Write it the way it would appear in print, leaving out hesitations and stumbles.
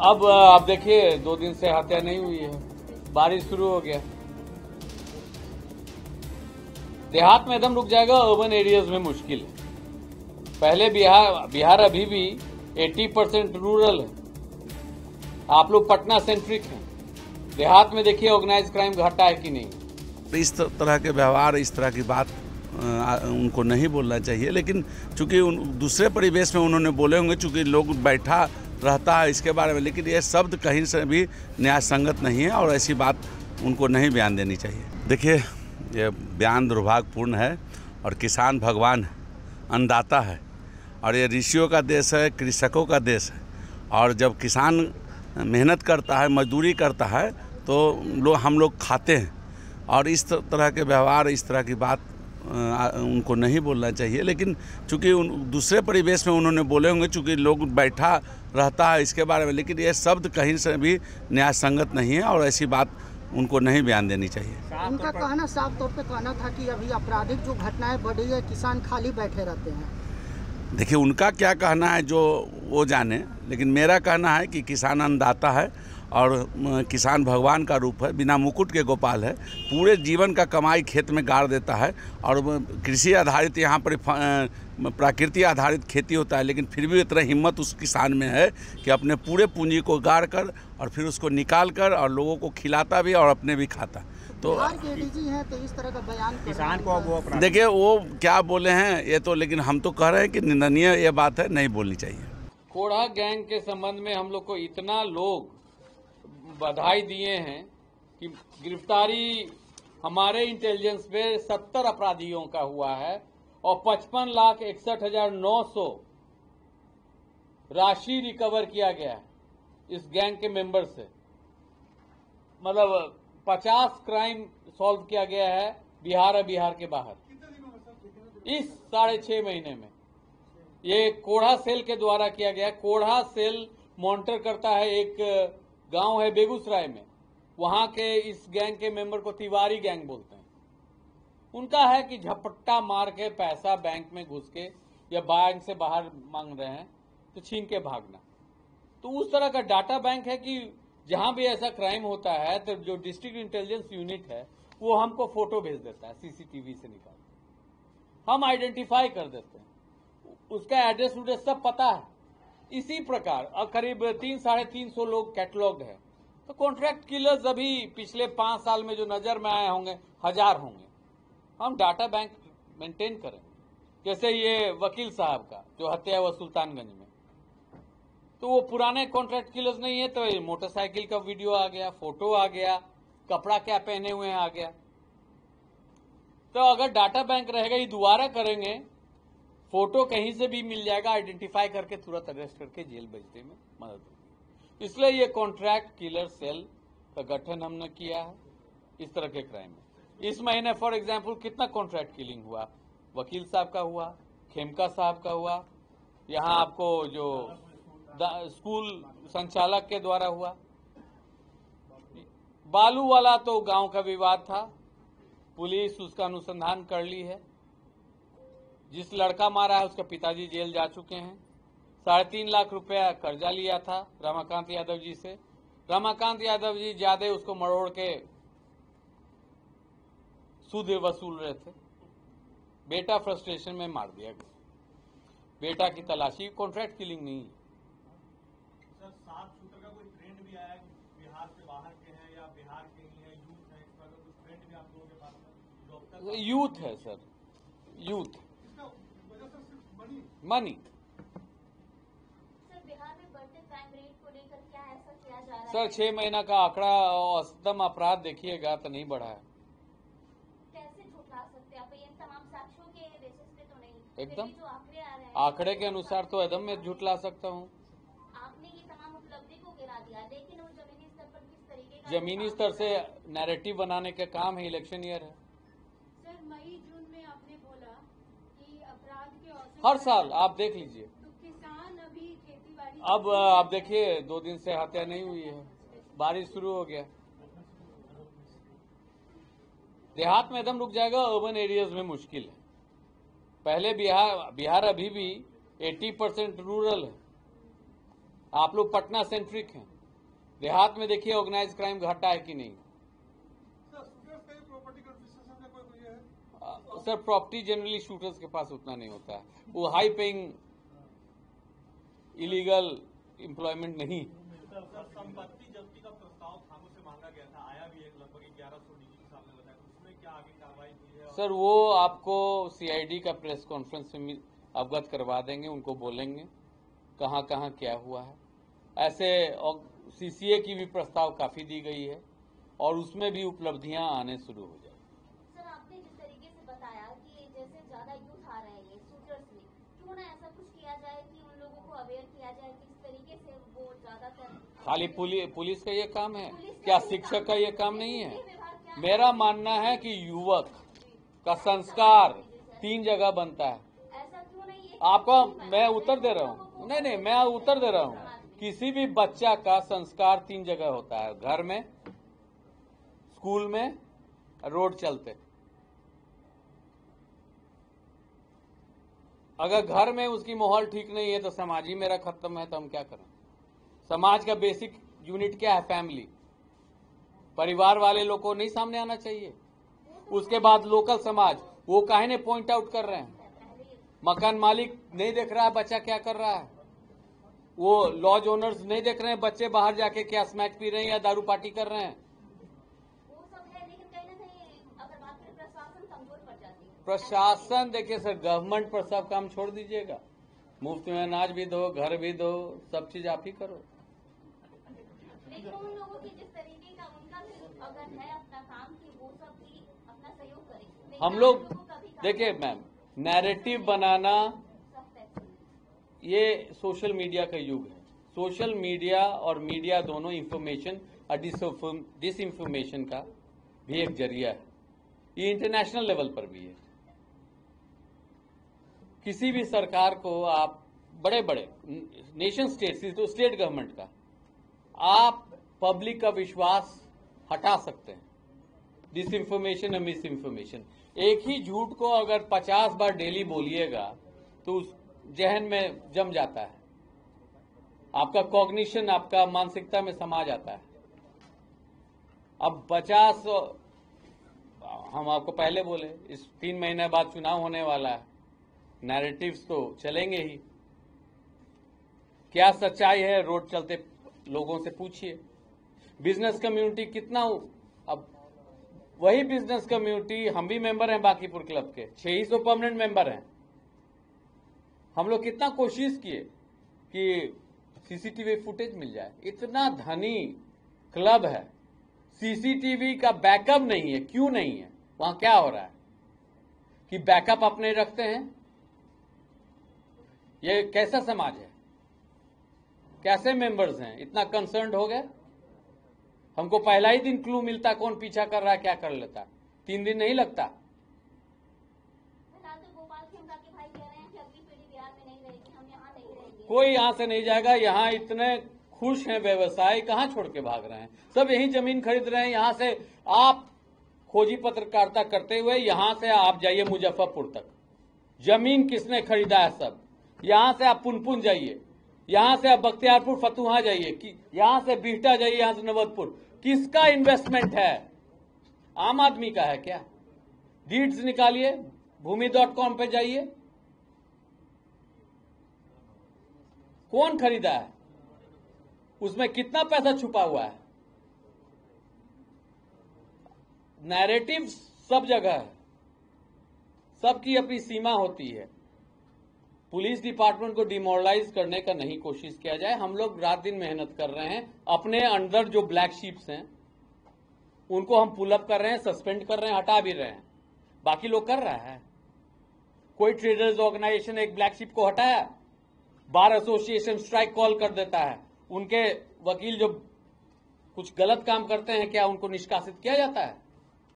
अब आप देखिए 2 दिन से हत्या नहीं हुई है, बारिश शुरू हो गया, देहात में एकदम रुक जाएगा, अर्बन एरियाज में मुश्किल है। पहले बिहार अभी भी 80% रूरल है, आप लोग पटना सेंट्रिक हैं। देहात में देखिए ऑर्गेनाइज क्राइम घटा है कि नहीं। इस तरह के व्यवहार, इस तरह की बात उनको नहीं बोलना चाहिए, लेकिन चूंकि दूसरे परिवेश में उन्होंने बोले होंगे, चूंकि लोग बैठा रहता है इसके बारे में, लेकिन ये शब्द कहीं से भी न्याय संगत नहीं है और ऐसी बात उनको नहीं बयान देनी चाहिए। देखिए, ये बयान दुर्भाग्यपूर्ण है और किसान भगवान अन्नदाता है और ये ऋषियों का देश है, कृषकों का देश है। और जब किसान मेहनत करता है, मजदूरी करता है, तो हम लोग खाते हैं। और इस तरह के व्यवहार, इस तरह की बात उनको नहीं बोलना चाहिए, लेकिन चूंकि दूसरे परिवेश में उन्होंने बोले होंगे, चूंकि लोग बैठा रहता है इसके बारे में, लेकिन ये शब्द कहीं से भी न्याय संगत नहीं है और ऐसी बात उनको नहीं बयान देनी चाहिए। उनका कहना, साफ तौर पे कहना था कि अभी आपराधिक जो घटनाएं बढ़ी है, किसान खाली बैठे रहते हैं। देखिए, उनका क्या कहना है जो वो जाने, लेकिन मेरा कहना है कि किसान अन्नदाता है और किसान भगवान का रूप है, बिना मुकुट के गोपाल है, पूरे जीवन का कमाई खेत में गाड़ देता है। और कृषि आधारित यहाँ पर प्रकृति आधारित खेती होता है, लेकिन फिर भी इतना हिम्मत उस किसान में है कि अपने पूरे पूंजी को गाड़ कर और फिर उसको निकाल कर और लोगों को खिलाता भी और अपने भी खाता। तो बिहार के एडीजी हैं, तो इस तरह का बयान किसान को वो देखिए वो क्या बोले हैं ये तो, लेकिन हम तो कह रहे हैं कि निंदनीय ये बात है, नहीं बोलनी चाहिए। कोढ़ा गैंग के संबंध में हम लोग को इतना लोग बधाई दिए हैं कि गिरफ्तारी हमारे इंटेलिजेंस पे 70 अपराधियों का हुआ है और 55,61,900 राशि रिकवर किया गया है इस गैंग के मेंबर से। मतलब 50 क्राइम सॉल्व किया गया है बिहार और बिहार के बाहर इस 6.5 महीने में। ये कोढ़ा सेल के द्वारा किया गया है। कोढ़ा सेल मॉनिटर करता है, एक गांव है बेगूसराय में, वहां के इस गैंग के मेंबर को तिवारी गैंग बोलते हैं। उनका है कि झपट्टा मार के पैसा बैंक में घुस के या बैंक से बाहर मांग रहे हैं तो छीन के भागना। तो उस तरह का डाटा बैंक है कि जहां भी ऐसा क्राइम होता है तो जो डिस्ट्रिक्ट इंटेलिजेंस यूनिट है वो हमको फोटो भेज देता है, सीसीटीवी से निकाल, हम आइडेंटिफाई कर देते हैं, उसका एड्रेस उड्रेस सब पता है। इसी प्रकार करीब 300-350 लोग कैटलॉग है। तो कॉन्ट्रैक्ट किलर्स अभी पिछले 5 साल में जो नजर में आए होंगे 1000 होंगे। हम डाटा बैंक मेंटेन करें। जैसे ये वकील साहब का जो हत्या हुआ सुल्तानगंज में, तो वो पुराने कॉन्ट्रैक्ट किलर्स नहीं है, तो मोटरसाइकिल का वीडियो आ गया, फोटो आ गया, कपड़ा क्या पहने हुए हैं आ गया। तो अगर डाटा बैंक रहेगा, ये दोबारा करेंगे, फोटो कहीं से भी मिल जाएगा, आइडेंटिफाई करके तुरंत अरेस्ट करके जेल भेजने में मदद होगी। इसलिए ये कॉन्ट्रैक्ट किलर सेल का गठन हमने किया है इस तरह के क्राइम में। इस महीने फॉर एग्जांपल कितना कॉन्ट्रैक्ट किलिंग हुआ, वकील साहब का हुआ, खेमका साहब का हुआ, यहाँ आपको जो स्कूल संचालक के द्वारा हुआ। बालू वाला तो गांव का विवाद था, पुलिस उसका अनुसंधान कर ली है। जिस लड़का मारा है उसके पिताजी जेल जा चुके हैं। 3.5 लाख रुपया कर्जा लिया था रमाकांत यादव जी से। रमाकांत यादव जी ज्यादा उसको मरोड़ के सूद वसूल रहे थे। बेटा फ्रस्ट्रेशन में मार दिया गया। बेटा की तलाशी, कॉन्ट्रैक्ट किलिंग नहीं। सर, 7 सूत्र का कोई ट्रेंड भी आया कि बिहार से बाहर के हैं या बिहार के ही हैं, यूथ है, इस पर कोई ट्रेंड भी आप लोगों के पास है? यूथ है sir, youth money. Sir, Bihar में बढ़ते क्राइम रेट को लेकर क्या ऐसा किया जा रहा है? सर 6 महीना का आंकड़ा औसतम अपराध देखिएगा तो नहीं बढ़ा है। कैसे झुठला सकते हैं आप? ये तमाम साक्ष्यों के बेसिस पे तो नहीं, एकदम जो आंकड़े आ रहे हैं आंकड़े के अनुसार तो एकदम मैं झुठला सकता हूँ। आपने ये तमाम उपलब्धि को गिरा दिया, लेकिन वो जमीनी स्तर पर किस तरीके का जमीनी स्तर से नैरेटिव बनाने का काम है, इलेक्शन ईयर है। सर, मई जून में आपने बोला कि अपराध के औसत हर साल आप देख लीजिए। तो किसान अभी खेती बाड़ी अब आप देखिए 2 दिन से हत्या नहीं हुई है, बारिश शुरू हो गया, देहात में एकदम रुक जाएगा, अर्बन एरियाज में मुश्किल है। पहले बिहार अभी भी 80% रूरल है, आप लोग पटना सेंट्रिक हैं, देहात में देखिए ऑर्गेनाइज क्राइम घटा है कि नहीं। सर प्रॉपर्टी जनरली शूटर्स के पास उतना नहीं होता है, वो हाई पेइंग इलीगल एम्प्लॉयमेंट नहीं। संपत्ति जब्ती का प्रस्ताव थानों से मांगा गया था, आया भी है लगभग 1100 डीजी साहब ने बताया, उसमें क्या आगे कार्रवाई हुई है? सर वो आपको सीआईडी का प्रेस कॉन्फ्रेंस में अवगत करवा देंगे, उनको बोलेंगे कहाँ कहाँ क्या हुआ है। ऐसे सीसीए की भी प्रस्ताव काफी दी गई है और उसमें भी उपलब्धियां आने शुरू हो जाए। सर आपने जिस तरीके से बताया कि जैसे ज्यादा यूथ आ रहे हैं शूटर्स में, क्यों ना ऐसा कुछ किया जाए कि उन लोगों को अवेयर किया जाए कि इस तरीके से वो ज्यादातर। खाली पुलिस का ये काम है क्या, शिक्षक का ये काम नहीं है? मेरा मानना है कि युवक का संस्कार 3 जगह बनता है। ऐसा क्यों नहीं है? आपका मैं उत्तर दे रहा हूँ, नहीं मैं उत्तर दे रहा हूँ। किसी भी बच्चा का संस्कार 3 जगह होता है, घर में, स्कूल में, रोड चलते। अगर घर में उसकी माहौल ठीक नहीं है तो समाज ही मेरा खत्म है, तो हम क्या करें? समाज का बेसिक यूनिट क्या है? फैमिली, परिवार वाले लोग को नहीं सामने आना चाहिए। उसके बाद लोकल समाज, वो काहे ने पॉइंट आउट कर रहे हैं? मकान मालिक नहीं देख रहा है बच्चा क्या कर रहा है, वो लॉज ओनर्स नहीं देख रहे हैं बच्चे बाहर जाके क्या स्मैक पी रहे हैं या दारू पार्टी कर रहे हैं। वो सब है, लेकिन कहीं ना कहीं अगर बात करें प्रशासन कमजोर पड़ जाती है। प्रशासन देखिए सर, गवर्नमेंट पर सब काम छोड़ दीजिएगा, मुफ्त में अनाज भी दो, घर भी दो, सब चीज आप ही करो। लेकिन उन लोगों की जिस तरीके का उनका भी अगर है अपना काम कि वो सब भी अपना सहयोग करें। हम लोग देखिए मैम, नैरेटिव बनाना, ये सोशल मीडिया का युग है। सोशल मीडिया और मीडिया दोनों इंफॉर्मेशन और डिस इंफॉर्मेशन का भी एक जरिया है। ये इंटरनेशनल लेवल पर भी है। किसी भी सरकार को आप बड़े बड़े नेशन स्टेट, तो स्टेट गवर्नमेंट का, आप पब्लिक का विश्वास हटा सकते हैं डिस इंफॉर्मेशन और मिस इंफॉर्मेशन। एक ही झूठ को अगर 50 बार डेली बोलिएगा तो उस जहन में जम जाता है, आपका कॉग्निशन, आपका मानसिकता में समा जाता है। अब 50, हम आपको पहले बोले इस 3 महीने बाद चुनाव होने वाला है, नैरेटिव्स तो चलेंगे ही। क्या सच्चाई है, रोड चलते लोगों से पूछिए। बिजनेस कम्युनिटी कितना, अब वही बिजनेस कम्युनिटी, हम भी मेंबर हैं बांकीपुर क्लब के, 600 परमानेंट मेंबर हैं। हम लोग कितना कोशिश किए कि सीसीटीवी फुटेज मिल जाए। इतना धनी क्लब है, सीसीटीवी का बैकअप नहीं है। क्यों नहीं है? वहां क्या हो रहा है कि बैकअप अपने रखते हैं? ये कैसा समाज है? कैसे मेंबर्स हैं? इतना कंसर्न्ड हो गए। हमको पहला ही दिन क्लू मिलता कौन पीछा कर रहा है, क्या कर लेता। 3 दिन नहीं लगता। कोई यहां से नहीं जाएगा। यहां इतने खुश हैं व्यवसायी, कहां छोड़ के भाग रहे हैं? सब यहीं जमीन खरीद रहे हैं। यहां से आप खोजी पत्रकारिता करते हुए यहां से आप जाइए मुजफ्फरपुर तक, जमीन किसने खरीदा है? सब। यहां से आप पुनपुन जाइए, यहां से आप बख्तियारपुर फतुहा जाइए, कि यहां से बिहटा जाइए, यहां से नवतपुर, किसका इन्वेस्टमेंट है? आम आदमी का है क्या? डीड्स निकालिए, भूमि.com पे जाइए, कौन खरीदा है? उसमें कितना पैसा छुपा हुआ है? नैरेटिव सब जगह है, सबकी अपनी सीमा होती है। पुलिस डिपार्टमेंट को डिमोरलाइज करने का नहीं कोशिश किया जाए। हम लोग रात दिन मेहनत कर रहे हैं। अपने अंदर जो ब्लैक शीप्स हैं उनको हम पुल अप कर रहे हैं, सस्पेंड कर रहे हैं, हटा भी रहे हैं। बाकी लोग कर रहा है। कोई ट्रेडर्स ऑर्गेनाइजेशन एक ब्लैक शीप को हटाया, बार एसोसिएशन स्ट्राइक कॉल कर देता है। उनके वकील जो कुछ गलत काम करते हैं क्या उनको निष्कासित किया जाता है?